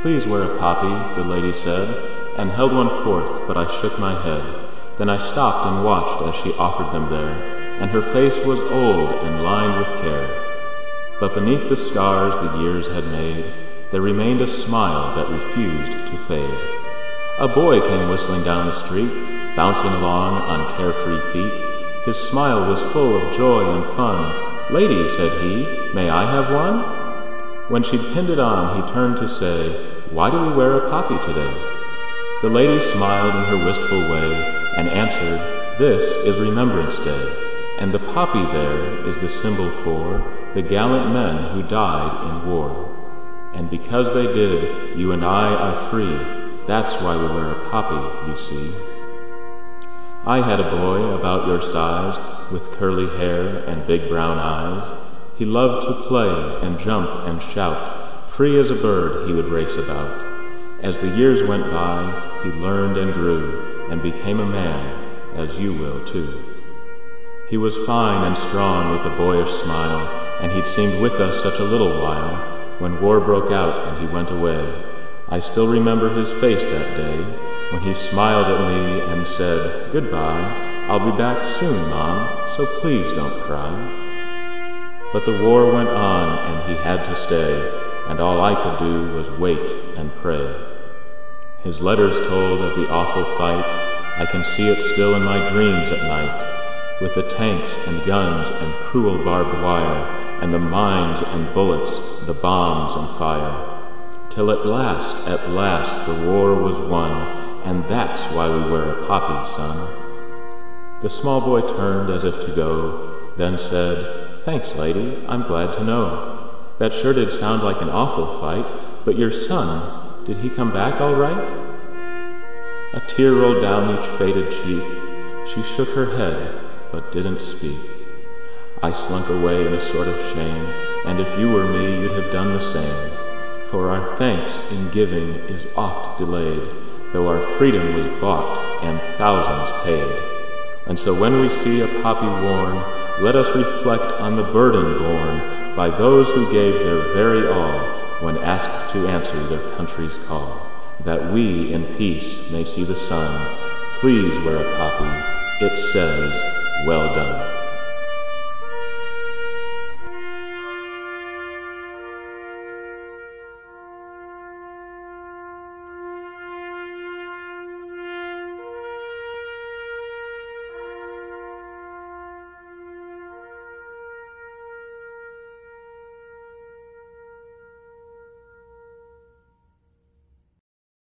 "Please wear a poppy," the lady said, and held one forth, but I shook my head. Then I stopped and watched as she offered them there, and her face was old and lined with care. But beneath the scars the years had made, there remained a smile that refused to fade. A boy came whistling down the street, bouncing along on carefree feet. His smile was full of joy and fun. "Lady," said he, "may I have one?" When she'd pinned it on, he turned to say, "Why do we wear a poppy today?" The lady smiled in her wistful way and answered, "This is Remembrance Day, and the poppy there is the symbol for the gallant men who died in war. And because they did, you and I are free. That's why we wear a poppy, you see." I had a boy about your size, with curly hair and big brown eyes. He loved to play and jump and shout. Free as a bird he would race about. As the years went by, he learned and grew, and became a man, as you will too. He was fine and strong with a boyish smile, and he'd seemed with us such a little while, when war broke out and he went away. I still remember his face that day, when he smiled at me and said, "Goodbye, I'll be back soon, Mom, so please don't cry." But the war went on and he had to stay, and all I could do was wait and pray. His letters told of the awful fight. I can see it still in my dreams at night, with the tanks and guns and cruel barbed wire, and the mines and bullets, the bombs and fire. Till at last, the war was won, and that's why we wear a poppy, son. The small boy turned as if to go, then said, "Thanks, lady, I'm glad to know. That sure did sound like an awful fight, but your son, did he come back all right?" A tear rolled down each faded cheek. She shook her head, but didn't speak. I slunk away in a sort of shame, and if you were me, you'd have done the same. For our thanks in giving is oft delayed, though our freedom was bought and thousands paid. And so when we see a poppy worn, let us reflect on the burden borne by those who gave their very all when asked to answer their country's call, that we in peace may see the sun. Please wear a poppy. It says, "Well done."